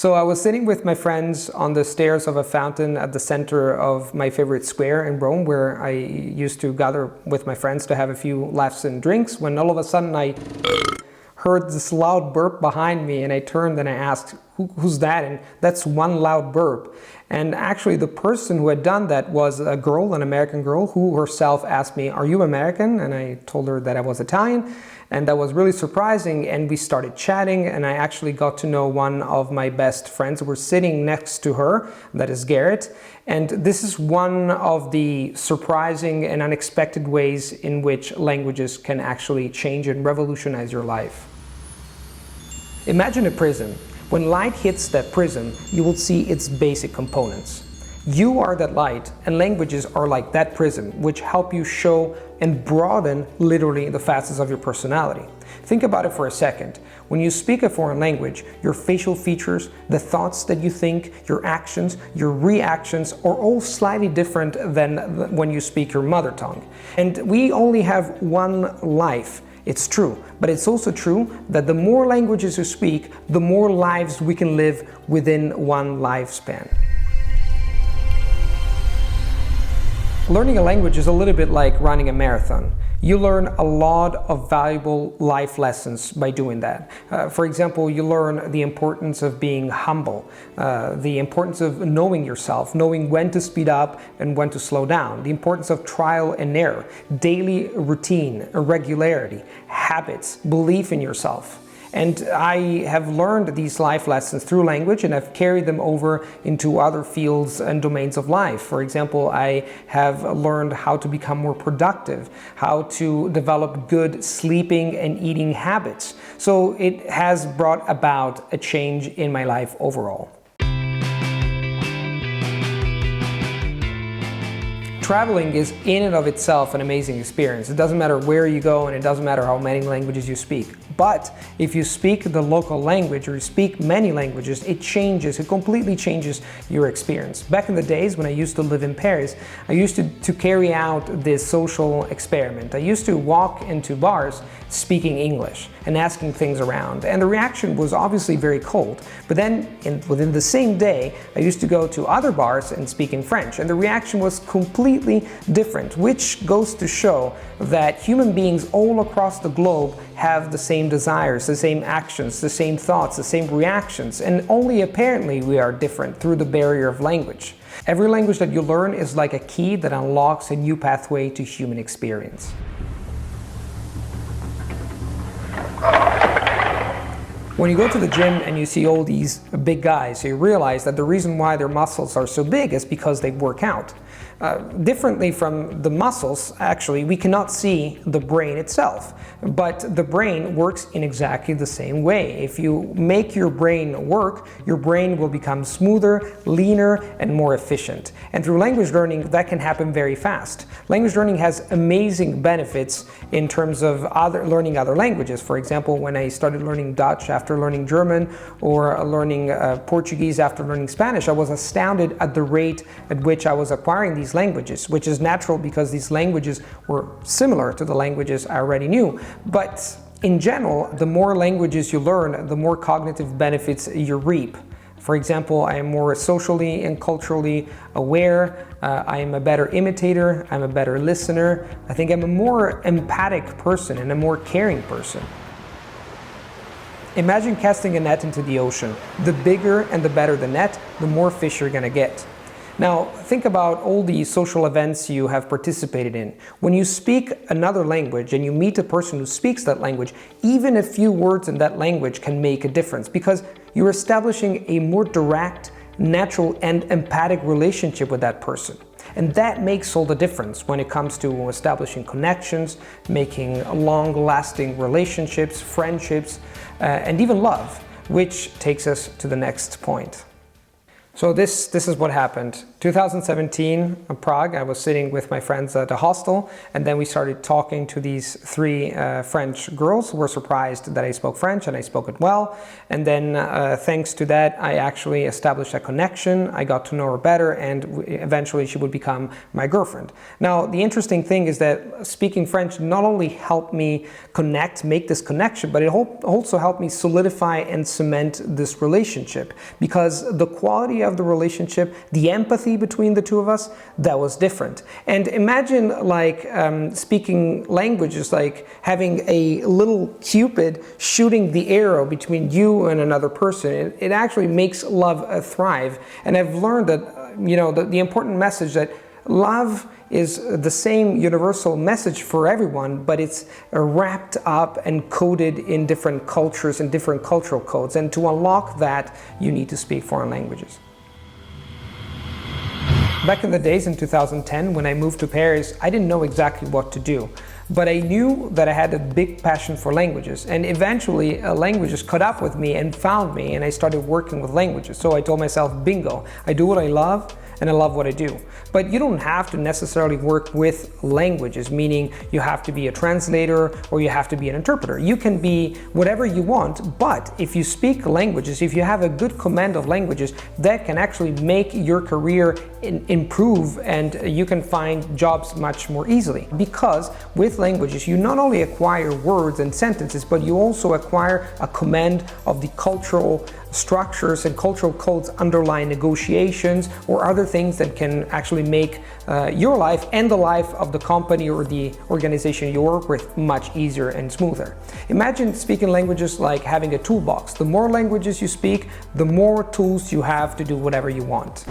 So I was sitting with my friends on the stairs of a fountain at the center of my favorite square in Rome, where I used to gather with my friends to have a few laughs and drinks, when all of a sudden I heard this loud burp behind me, and I turned and I asked, who's that? And that's one loud burp. And actually the person who had done that was a girl, an American girl, who herself asked me, "Are you American?" And I told her that I was Italian, and that was really surprising, and we started chatting, and I actually got to know one of my best friends who were sitting next to her, that is Garrett. And this is one of the surprising and unexpected ways in which languages can actually change and revolutionize your life. Imagine a prism. When light hits that prism, you will see its basic components. You are that light, and languages are like that prism, which help you show and broaden literally the facets of your personality. Think about it for a second. When you speak a foreign language, your facial features, the thoughts that you think, your actions, your reactions are all slightly different than when you speak your mother tongue. And we only have one life. It's true, but it's also true that the more languages you speak, the more lives we can live within one lifespan. Learning a language is a little bit like running a marathon. You learn a lot of valuable life lessons by doing that. For example, you learn the importance of being humble, the importance of knowing yourself, knowing when to speed up and when to slow down, the importance of trial and error, daily routine, regularity, habits, belief in yourself. And I have learned these life lessons through language, and I've carried them over into other fields and domains of life. For example, I have learned how to become more productive, how to develop good sleeping and eating habits. So it has brought about a change in my life overall. Traveling is in and of itself an amazing experience. It doesn't matter where you go, and it doesn't matter how many languages you speak. But if you speak the local language, or you speak many languages, it completely changes your experience. Back in the days when I used to live in Paris, I used to carry out this social experiment. I used to walk into bars speaking English and asking things around, and the reaction was obviously very cold. But then within the same day, I used to go to other bars and speak in French, and the reaction was completely different, which goes to show that human beings all across the globe have the same desires, the same actions, the same thoughts, the same reactions, and only apparently we are different through the barrier of language. Every language that you learn is like a key that unlocks a new pathway to human experience. When you go to the gym and you see all these big guys, you realize that the reason why their muscles are so big is because they work out. Differently from the muscles, actually, we cannot see the brain itself, but the brain works in exactly the same way. If you make your brain work, your brain will become smoother, leaner, and more efficient. And through language learning, that can happen very fast. Language learning has amazing benefits in terms of learning other languages. For example, when I started learning Dutch after learning German, or learning Portuguese after learning Spanish, I was astounded at the rate at which I was acquiring these languages, which is natural because these languages were similar to the languages I already knew. But in general, the more languages you learn, the more cognitive benefits you reap. For example, I am more socially and culturally aware, I am a better imitator, I'm a better listener, I think I'm a more empathic person and a more caring person. Imagine casting a net into the ocean. The bigger and the better the net, the more fish you're gonna get. Now, think about all the social events you have participated in. When you speak another language and you meet a person who speaks that language, even a few words in that language can make a difference, because you're establishing a more direct, natural, and empathic relationship with that person. And that makes all the difference when it comes to establishing connections, making long-lasting relationships, friendships, and even love, which takes us to the next point. So this is what happened 2017 in Prague, I was sitting with my friends at a hostel, and then we started talking to these three French girls who were surprised that I spoke French and I spoke it well. And then thanks to that, I actually established a connection. I got to know her better, and eventually she would become my girlfriend. Now, the interesting thing is that speaking French not only helped me make this connection, but it also helped me solidify and cement this relationship, because the quality of the relationship, the empathy between the two of us, that was different. And imagine like speaking languages, like having a little cupid shooting the arrow between you and another person. It actually makes love thrive. And I've learned that, you know, the important message that love is the same universal message for everyone, but it's wrapped up and coded in different cultures and different cultural codes. And to unlock that, you need to speak foreign languages. Back in the days in 2010, when I moved to Paris, I didn't know exactly what to do. But I knew that I had a big passion for languages, and eventually languages caught up with me and found me, and I started working with languages. So I told myself, bingo, I do what I love, and I love what I do. But you don't have to necessarily work with languages, meaning you have to be a translator or you have to be an interpreter. You can be whatever you want, but if you speak languages, if you have a good command of languages, that can actually make your career improve, and you can find jobs much more easily. Because with languages, you not only acquire words and sentences, but you also acquire a command of the cultural structures and cultural codes underlying negotiations or other things that can actually make your life and the life of the company or the organization you work with much easier and smoother. Imagine speaking languages like having a toolbox. The more languages you speak, the more tools you have to do whatever you want.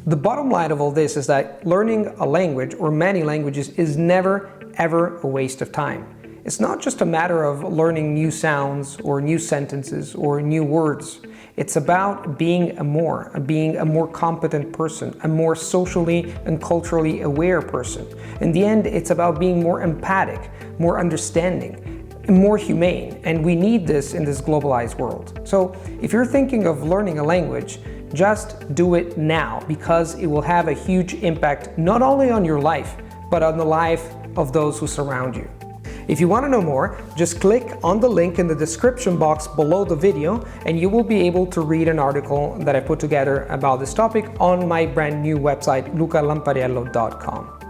The bottom line of all this is that learning a language or many languages is never ever a waste of time. It's not just a matter of learning new sounds or new sentences or new words. It's about being a more competent person, a more socially and culturally aware person. In the end, it's about being more empathic, more understanding, and more humane. And we need this in this globalized world. So if you're thinking of learning a language, just do it now, because it will have a huge impact not only on your life, but on the life of those who surround you. If you want to know more, just click on the link in the description box below the video, and you will be able to read an article that I put together about this topic on my brand new website, lucalampariello.com.